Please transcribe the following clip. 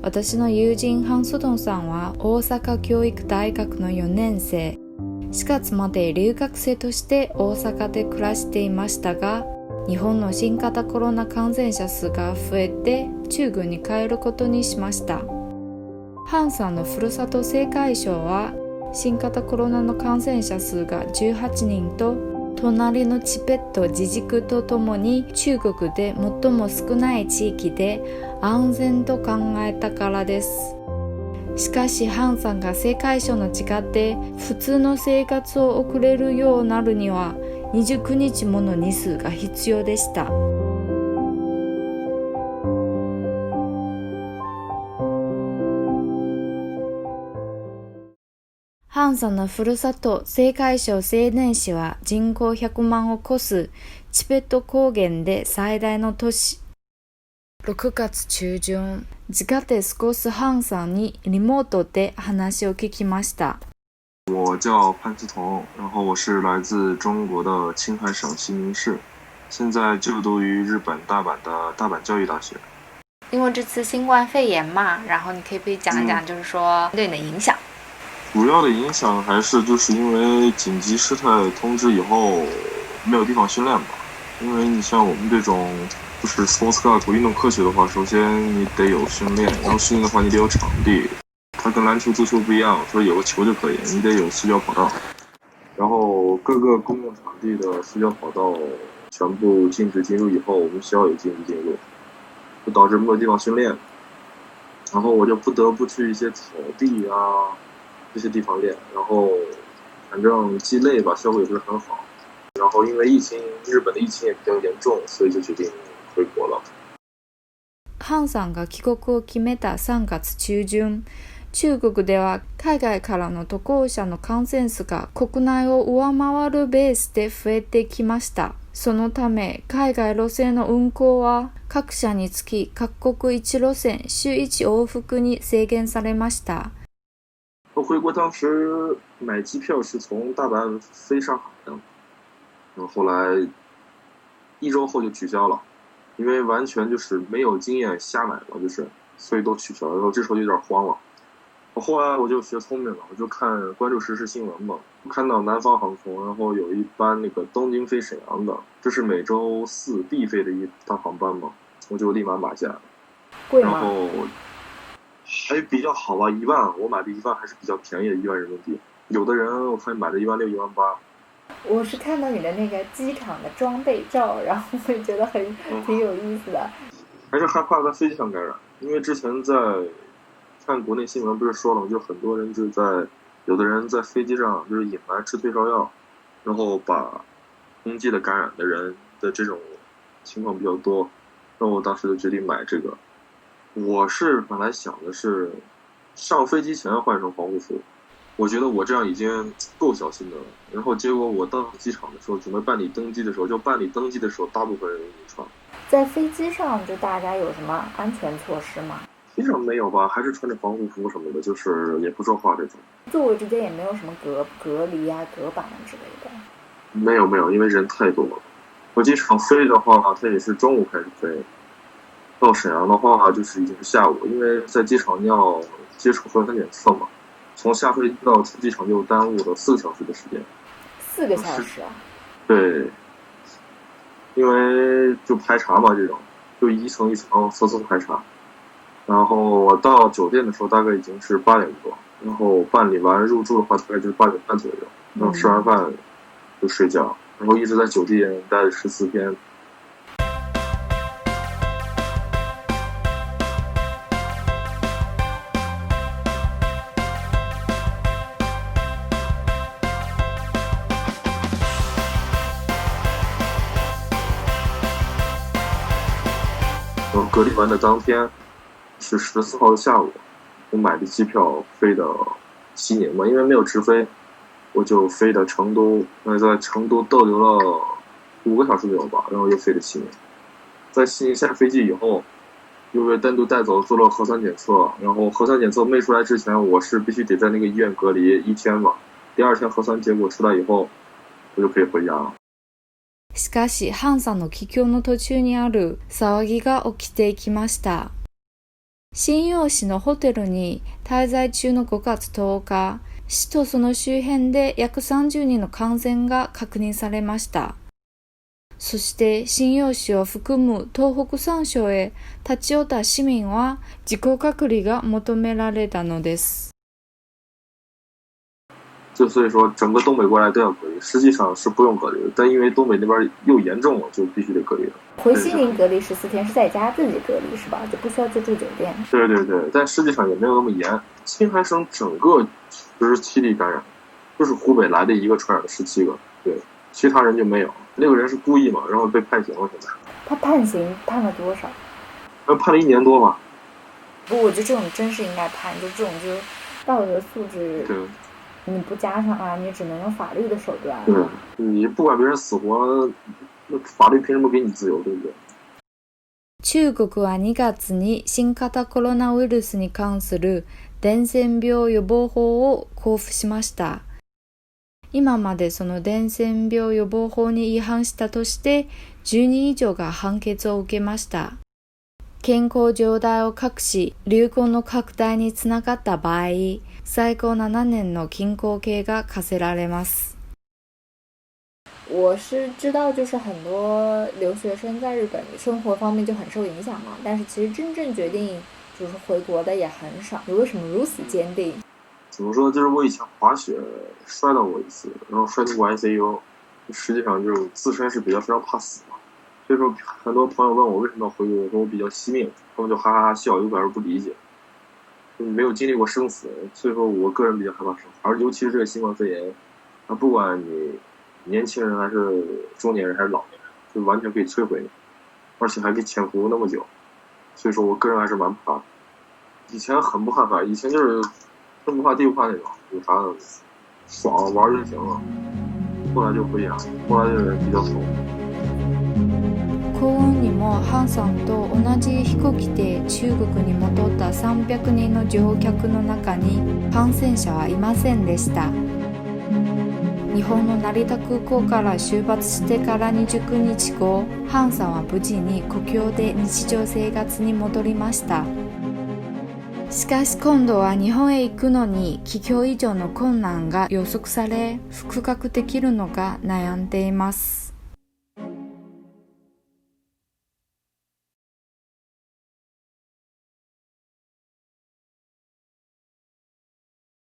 私の友人ハン・ソドンさんは大阪教育大学の4年生。4月まで留学生として大阪で暮らしていましたが、日本の新型コロナ感染者数が増えて中国に帰ることにしました。ハンさんのふるさと青海省は新型コロナの感染者数が18人と、隣のチベット自治区とともに中国で最も少ない地域で安全と考えたからです。しかしハンさんが青海省の地下で普通の生活を送れるようになるには29日もの日数が必要でした。ハンさんのふるさと青海省青年市は人口100万を超すチベット高原で最大の都市。6月中旬、自家で過ごすハンさんにリモートで話を聞きました。我叫潘思彤，然后我是来自中国的青海省西宁市，现在就读于日本大阪的大阪教育大学。因为这次新冠肺炎嘛，然后你可以不可以讲一讲，就是说对你的影响？主要的影响还是就是因为紧急事态通知以后没有地方训练吧，因为你像我们这种就是 sports club 运动科学的话，首先你得有训练，然后训练的话你得有场地，它跟篮球足球不一样，说有个球就可以，你得有塑胶跑道，然后各个公共场地的塑胶跑道全部禁止进入以后，我们学校也禁止进入，就导致没有地方训练，然后我就不得不去一些草地啊这些地方练，然后反正既累吧，效果也不是很好，然后因为日本的疫情也比较严重，所以就决定回国了。ハンさんが帰国を決めた3月中旬、中国では海外からの渡航者の感染数が国内を上回るベースで増えてきました。そのため海外路線の運航は各社につき各国1路線週1往復に制限されました。我回国当时买机票是从大阪飞上海的，然后后来1周后就取消了，因为完全就是没有经验瞎买了，所以都取消了。然后这时候有点慌了。后来我就学聪明了，我就关注时事新闻嘛，看到南方航空，然后有一班那个东京飞沈阳的，这是每周4必飞的一趟航班嘛，我就立马买下来。贵吗？然后还比较好吧，1万，我买的1万还是比较便宜的，1万人民币。有的人我看买的16000、18000。我是看到你的那个机场的装备照，然后会觉得挺有意思的。还是害怕在飞机上感染，因为之前在看国内新闻不是说了，就很多人有的人在飞机上就是隐瞒吃退烧药，然后把空气的感染的人的这种情况比较多，那我当时就决定买这个。我是本来想的是上飞机前换成防护服，我觉得我这样已经够小心的了。然后结果我到机场的时候，准备办理登机的时候，大部分人已经穿。在飞机上就大家有什么安全措施吗？飞机上没有吧，还是穿着防护服什么的，就是也不说话这种。座位之间也没有什么隔离啊、隔板之类的。没有，因为人太多了。我机场飞的话，它也是中午开始飞。到沈阳的话就是已经是下午，因为在机场你要接触核酸检测嘛，从下飞机到出机场就耽误了4个小时的时间。4个小时啊？对，因为就排查嘛，这种就一层一层层层排查。然后我到酒店的时候大概已经是8点多，然后办理完入住的话大概就是8点半左右，然后吃完饭就睡觉，然后一直在酒店待了14天。隔离完的当天是14号的下午，我买的机票飞的西宁嘛，因为没有直飞，我就飞的成都，在成都逗留了5个小时左右吧，然后又飞的西宁。在西宁下飞机以后，又被单独带走做了核酸检测，然后核酸检测没出来之前，我是必须得在那个医院隔离1天嘛。第2天核酸结果出来以后，我就可以回家了。しかし、ハンさんの帰郷の途中にある騒ぎが起きていきました。瀋陽市のホテルに滞在中の5月10日、市とその周辺で約30人の感染が確認されました。そして瀋陽市を含む東北3省へ立ち寄った市民は自己隔離が求められたのです。就所以说整个东北过来都要隔离，实际上是不用隔离的，但因为东北那边又严重了，就必须得隔离了。回西宁隔离14天是在家自己隔离是吧？就不需要去住酒店。对对对，但实际上也没有那么严。青海省整个17例感染，就是湖北来的一个传染了17个，对，其他人就没有。那个人是故意嘛，然后被判刑了，现在。他判刑判了多少？判了1年多吧。不，我觉得这种真是应该判，就这种就是道德素质。对。你不加上啊，你只能用法律的手段。对，你不管别人死活，那法律凭什么给你自由，对不对？中国は2月に新型コロナウイルスに関する伝染病予防法を公布しました。今までその伝染病予防法に違反したとして10人以上が判決を受けました。健康状態を隠し、流行の拡大につながった場合、最高7年の禁錮刑が課せられます。我是知道，就是很多留学生在日本生活方面就很受影响嘛，但是其实真正决定就是回国的也很少。你为什么如此坚定？怎么说？就是我以前滑雪摔到过一次，然后摔进过 ICU， 实际上就是自身是非常怕死嘛。所以说，很多朋友问我为什么要回国，我说我比较惜命，他们就哈哈笑，有表示不理解。没有经历过生死，所以说我个人比较害怕生死，而尤其是这个新冠肺炎，不管你年轻人还是中年人还是老年人，就完全可以摧毁你，而且还可以潜伏那么久，所以说我个人还是蛮怕的。以前很不害怕，以前就是天不怕地不怕那种，有啥爽玩就行了。后来就不一样，后来就比较怂。幸運にもハンさんと同じ飛行機で中国に戻った300人の乗客の中に感染者はいませんでした。日本の成田空港から出発してから29日後、ハンさんは無事に故郷で日常生活に戻りました。しかし今度は日本へ行くのに帰郷以上の困難が予測され、復学できるのか悩んでいます。